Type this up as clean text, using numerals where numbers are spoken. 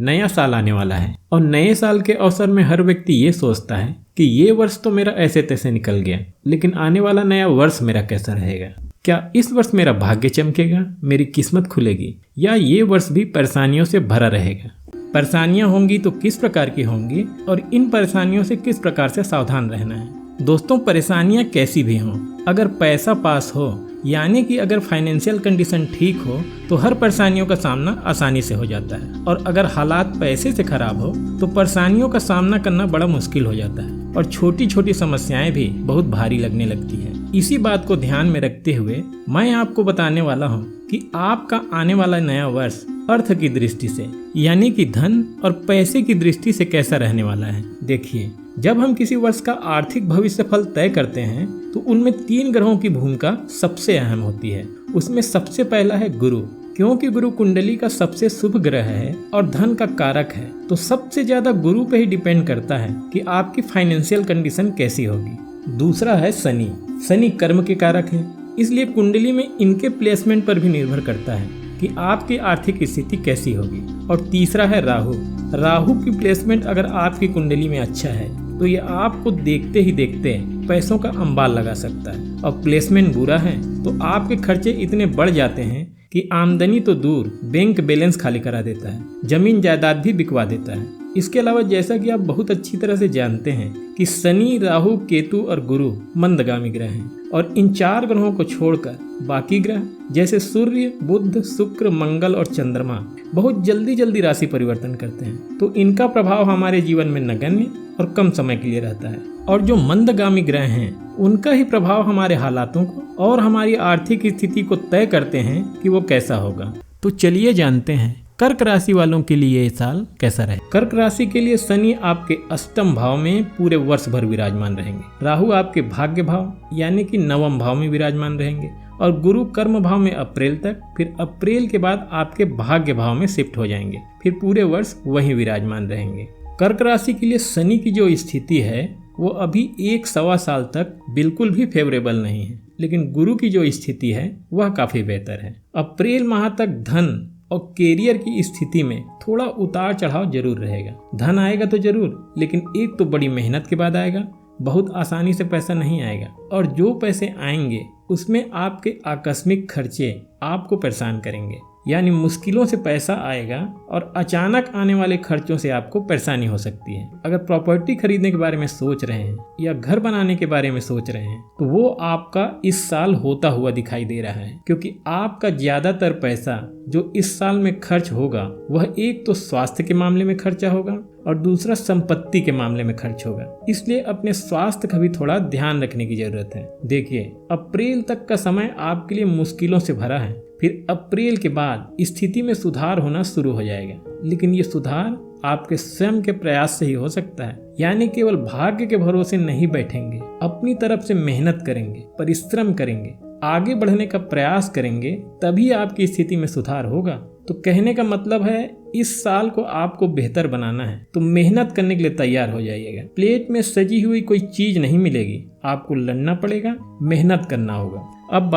नया साल आने वाला है और नए साल के अवसर में हर व्यक्ति ये सोचता है कि ये वर्ष तो मेरा ऐसे तैसे निकल गया, लेकिन आने वाला नया वर्ष मेरा कैसा रहेगा। क्या इस वर्ष मेरा भाग्य चमकेगा, मेरी किस्मत खुलेगी, या ये वर्ष भी परेशानियों से भरा रहेगा। परेशानियां होंगी तो किस प्रकार की होंगी और इन परेशानियों से किस प्रकार से सावधान रहना है। दोस्तों, परेशानियां कैसी भी हों, अगर पैसा पास हो यानी कि अगर फाइनेंशियल कंडीशन ठीक हो तो हर परेशानियों का सामना आसानी से हो जाता है, और अगर हालात पैसे से खराब हो तो परेशानियों का सामना करना बड़ा मुश्किल हो जाता है और छोटी छोटी समस्याएं भी बहुत भारी लगने लगती है। इसी बात को ध्यान में रखते हुए मैं आपको बताने वाला हूँ कि आपका आने वाला नया वर्ष अर्थ की दृष्टि से यानी कि धन और पैसे की दृष्टि से कैसा रहने वाला है। देखिए, जब हम किसी वर्ष का आर्थिक भविष्य फल तय करते हैं तो उनमें 3 ग्रहों की भूमिका सबसे अहम होती है। उसमें सबसे पहला है गुरु, क्योंकि गुरु कुंडली का सबसे शुभ ग्रह है और धन का कारक है, तो सबसे ज्यादा गुरु पे ही डिपेंड करता है कि आपकी फाइनेंशियल कंडीशन कैसी होगी। दूसरा है शनि। शनि कर्म के कारक है, इसलिए कुंडली में इनके प्लेसमेंट पर भी निर्भर करता है कि आपकी आर्थिक स्थिति कैसी होगी। और तीसरा है राहु। राहु की प्लेसमेंट अगर आपकी कुंडली में अच्छा है तो ये आपको देखते ही देखते पैसों का अंबाल लगा सकता है, और प्लेसमेंट बुरा है तो आपके खर्चे इतने बढ़ जाते हैं कि आमदनी तो दूर, बैंक बैलेंस खाली करा देता है, जमीन जायदाद भी बिकवा देता है। इसके अलावा जैसा कि आप बहुत अच्छी तरह से जानते हैं कि शनि, राहु, केतु और गुरु मंदगामी ग्रह हैं, और इन 4 ग्रहों को छोड़कर बाकी ग्रह जैसे सूर्य, बुध, शुक्र, मंगल और चंद्रमा बहुत जल्दी जल्दी राशि परिवर्तन करते हैं, तो इनका प्रभाव हमारे जीवन में नगण्य और कम समय के लिए रहता है। और जो मंदगामी ग्रह हैं उनका ही प्रभाव हमारे हालातों को और हमारी आर्थिक स्थिति को तय करते हैं कि वो कैसा होगा। तो चलिए जानते हैं कर्क राशि वालों के लिए ये साल कैसा रहे। कर्क राशि के लिए शनि आपके अष्टम भाव में पूरे वर्ष भर विराजमान रहेंगे, राहु आपके भाग्य भाव यानी कि 9वें भाव में विराजमान रहेंगे, और गुरु कर्म भाव में अप्रैल तक, फिर अप्रैल के बाद आपके भाग्य भाव में शिफ्ट हो जाएंगे, फिर पूरे वर्ष वहीं विराजमान रहेंगे। कर्क राशि के लिए शनि की जो स्थिति है वो अभी 1-1.25 साल तक बिल्कुल भी फेवरेबल नहीं है, लेकिन गुरु की जो स्थिति है वह काफी बेहतर है। अप्रैल माह तक धन और कैरियर की स्थिति में थोड़ा उतार चढ़ाव जरूर रहेगा। धन आएगा तो जरूर, लेकिन एक तो बड़ी मेहनत के बाद आएगा, बहुत आसानी से पैसा नहीं आएगा, और जो पैसे आएंगे उसमें आपके आकस्मिक खर्चे आपको परेशान करेंगे, यानी मुश्किलों से पैसा आएगा और अचानक आने वाले खर्चों से आपको परेशानी हो सकती है। अगर प्रॉपर्टी खरीदने के बारे में सोच रहे हैं या घर बनाने के बारे में सोच रहे हैं तो वो आपका इस साल होता हुआ दिखाई दे रहा है, क्योंकि आपका ज्यादातर पैसा जो इस साल में खर्च होगा वह एक तो स्वास्थ्य के मामले में खर्चा होगा और दूसरा संपत्ति के मामले में खर्च होगा। इसलिए अपने स्वास्थ्य का भी थोड़ा ध्यान रखने की जरूरत है। देखिए, अप्रैल तक का समय आपके लिए मुश्किलों से भरा है, फिर अप्रैल के बाद स्थिति में सुधार होना शुरू हो जाएगा, लेकिन ये सुधार आपके स्वयं के प्रयास से ही हो सकता है, यानी केवल भाग्य के भरोसे नहीं बैठेंगे, अपनी तरफ से मेहनत करेंगे, परिश्रम करेंगे, आगे बढ़ने का प्रयास करेंगे, तभी आपकी स्थिति में सुधार होगा। तो कहने का मतलब है इस साल को आपको बेहतर बनाना है तो मेहनत करने के लिए तैयार हो जाइएगा। प्लेट में सजी हुई कोई चीज नहीं मिलेगी, आपको लड़ना पड़ेगा, मेहनत करना होगा। अब